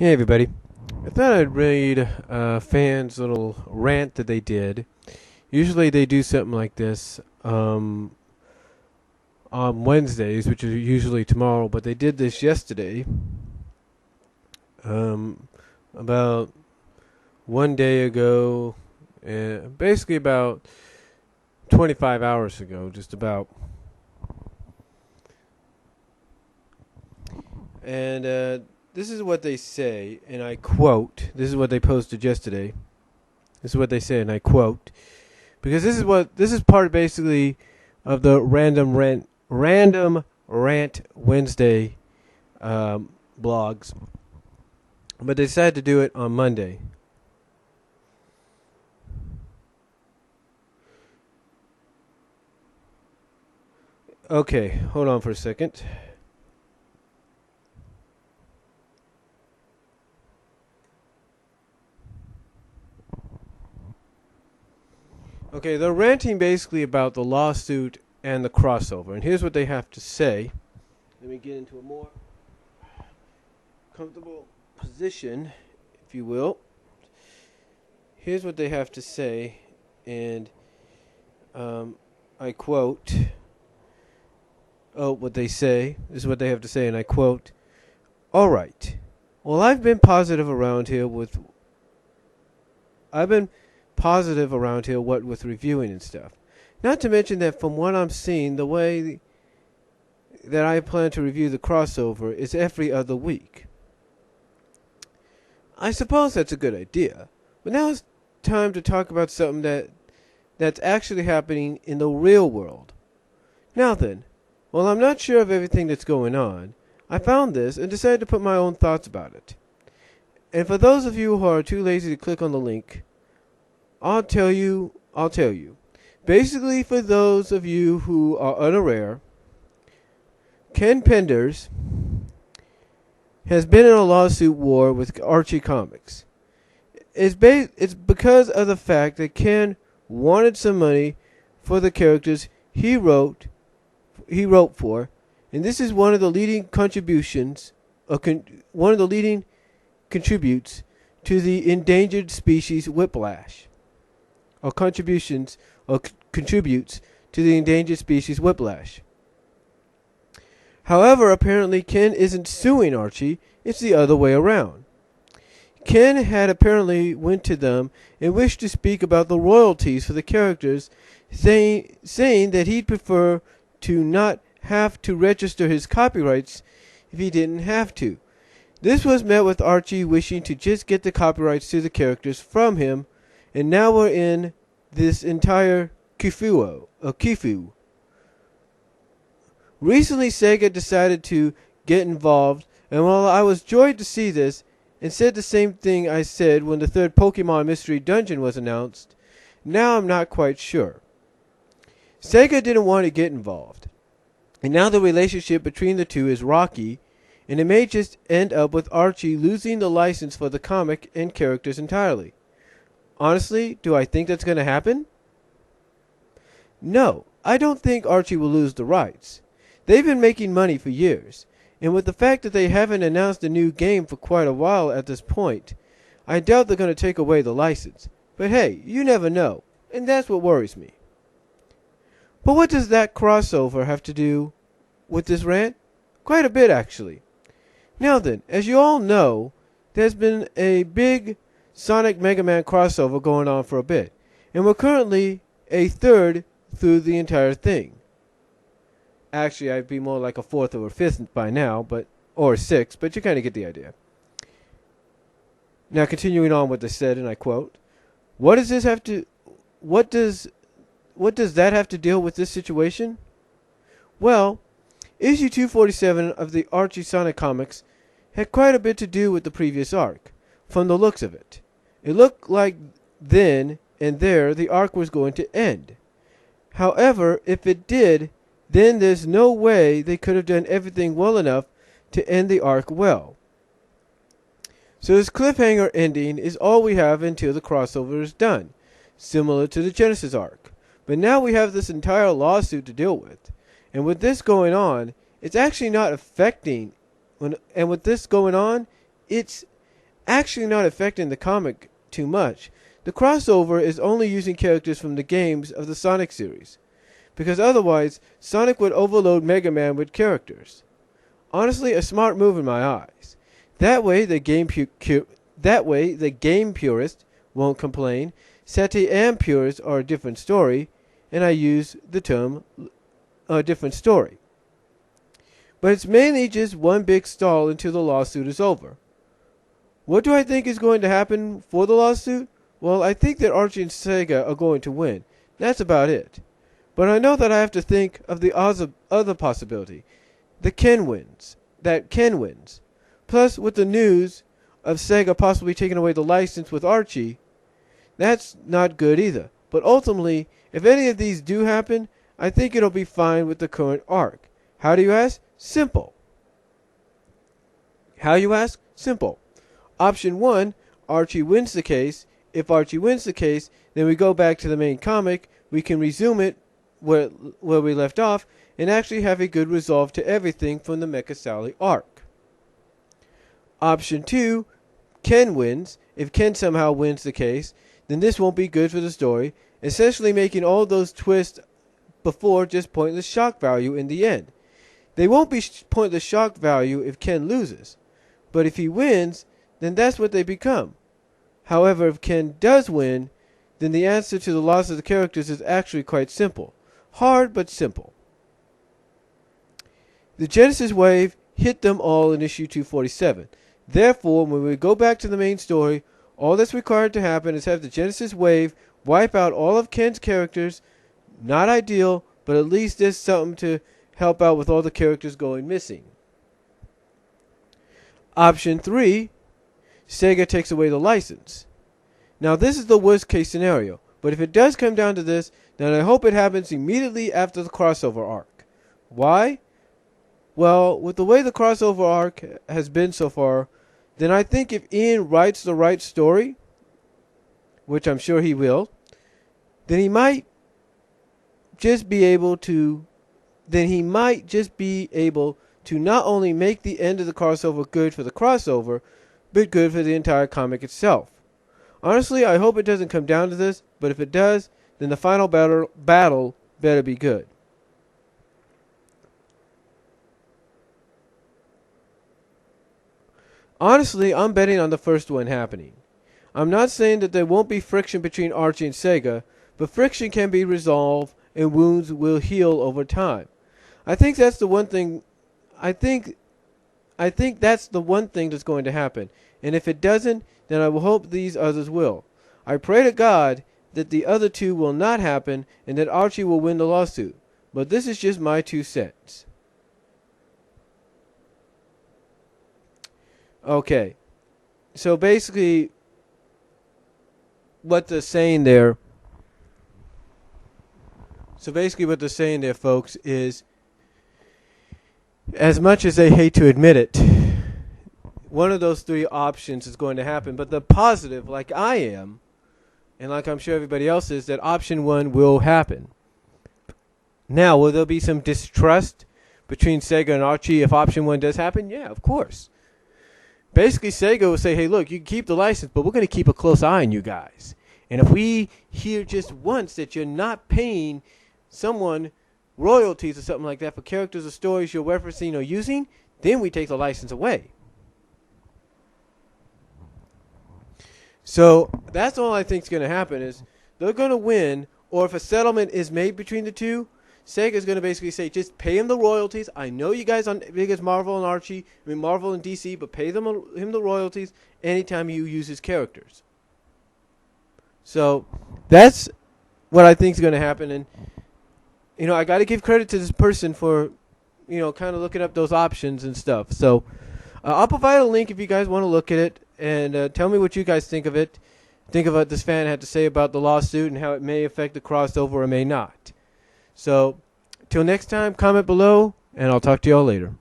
Hey everybody. I thought I'd read fans' little rant that they did. Usually they do something like this on Wednesdays, which is usually tomorrow, but they did this yesterday, about one day ago, basically about 25 hours ago, just about. And this is what they say, and I quote. This is what they posted yesterday. This is what they say, and I quote, because this is part basically of the random rant Wednesday blogs, but they decided to do it on Monday. Okay, hold on for a second. Okay, they're ranting basically about the lawsuit and the crossover. And here's what they have to say. Let me get into a more comfortable position, if you will. Here's what they have to say, and I quote. Oh, what they say. This is what they have to say, and I quote. All right. Well, I've been positive around here with what with reviewing and stuff. Not to mention that from what I'm seeing, the way that I plan to review the crossover is every other week. I suppose that's a good idea, but now it's time to talk about something that's actually happening in the real world. Now then, while I'm not sure of everything that's going on, I found this and decided to put my own thoughts about it. And for those of you who are too lazy to click on the link, I'll tell you. Basically, for those of you who are unaware, Ken Penders has been in a lawsuit war with Archie Comics. It's because of the fact that Ken wanted some money for the characters he wrote for, and this is one of the leading contributes to the endangered species whiplash. Contributes to the endangered species whiplash. However, apparently Ken isn't suing Archie, it's the other way around. Ken had apparently went to them and wished to speak about the royalties for the characters, saying that he'd prefer to not have to register his copyrights if he didn't have to. This was met with Archie wishing to just get the copyrights to the characters from him, and now we're in this entire kifu. Recently, Sega decided to get involved, and while I was joyed to see this, and said the same thing I said when the third Pokemon Mystery Dungeon was announced, now I'm not quite sure. Sega didn't want to get involved, and now the relationship between the two is rocky, and it may just end up with Archie losing the license for the comic and characters entirely. Honestly, do I think that's going to happen? No, I don't think Archie will lose the rights. They've been making money for years, and with the fact that they haven't announced a new game for quite a while at this point, I doubt they're going to take away the license. But hey, you never know, and that's what worries me. But what does that crossover have to do with this rant? Quite a bit, actually. Now then, as you all know, there's been a big Sonic Mega Man crossover going on for a bit, and we're currently a third through the entire thing. Actually, I'd be more like a fourth or a fifth by now, or a sixth, but you kind of get the idea. Now, continuing on what they said, and I quote, what does that have to deal with this situation? Well, issue 247 of the Archie Sonic comics had quite a bit to do with the previous arc, from the looks of it. It looked like then and there the arc was going to end. However, if it did, then there's no way they could have done everything well enough to end the arc well. So this cliffhanger ending is all we have until the crossover is done, similar to the Genesis arc. But now we have this entire lawsuit to deal with. And with this going on, it's actually not affecting... And with this going on, it's actually not affecting the comic too much. The crossover is only using characters from the games of the Sonic series, because otherwise Sonic would overload Mega Man with characters. Honestly, a smart move in my eyes. That way the game purist won't complain. Sati and purists are a different story, and I use the term a different story. But it's mainly just one big stall until the lawsuit is over. What do I think is going to happen for the lawsuit? Well, I think that Archie and Sega are going to win. That's about it. But I know that I have to think of the other possibility. That Ken wins. Plus, with the news of Sega possibly taking away the license with Archie, that's not good either. But ultimately, if any of these do happen, I think it'll be fine with the current arc. How do you ask? Simple. How you ask? Simple. Option 1, Archie wins the case. If Archie wins the case, then we go back to the main comic. We can resume it where we left off and actually have a good resolve to everything from the Mecha Sally arc. Option 2, Ken wins. If Ken somehow wins the case, then this won't be good for the story, essentially making all those twists before just pointless shock value in the end. They won't be pointless shock value if Ken loses, but if he wins, then that's what they become. However, if Ken does win, then the answer to the loss of the characters is actually quite simple. Hard, but simple. The Genesis wave hit them all in issue 247. Therefore, when we go back to the main story, all that's required to happen is have the Genesis wave wipe out all of Ken's characters. Not ideal, but at least there's something to help out with all the characters going missing. Option 3, Sega takes away the license. Now this is the worst case scenario, but if it does come down to this, then I hope it happens immediately after the crossover arc. Why? Well, with the way the crossover arc has been so far, then I think if Ian writes the right story, which I'm sure he will, then he might just be able to not only make the end of the crossover good for the crossover, but good for the entire comic itself. Honestly, I hope it doesn't come down to this, but if it does, then the final battle better be good. Honestly, I'm betting on the first one happening. I'm not saying that there won't be friction between Archie and Sega, but friction can be resolved and wounds will heal over time. I think that's the one thing that's the one thing that's going to happen. And if it doesn't, then I will hope these others will. I pray to God that the other two will not happen and that Archie will win the lawsuit. But this is just my 2 cents. Okay. So basically what they're saying there folks, is as much as they hate to admit it, one of those 3 options is going to happen. But the positive, like I am, and like I'm sure everybody else is, that option 1 will happen. Now, will there be some distrust between Sega and Archie if option 1 does happen? Yeah, of course. Basically, Sega will say, hey, look, you can keep the license, but we're going to keep a close eye on you guys. And if we hear just once that you're not paying someone royalties or something like that for characters or stories you're referencing or using, then we take the license away. So that's all I think is going to happen, is they're going to win, or if a settlement is made between the two, Sega is going to basically say, just pay him the royalties. I know you guys aren't big as Marvel and DC, but pay him the royalties anytime you use his characters. So that's what I think is going to happen. And, I got to give credit to this person for, kind of looking up those options and stuff. So I'll provide a link if you guys want to look at it and tell me what you guys think of it. Think of what this fan had to say about the lawsuit and how it may affect the crossover or may not. So, till next time, comment below, and I'll talk to y'all later.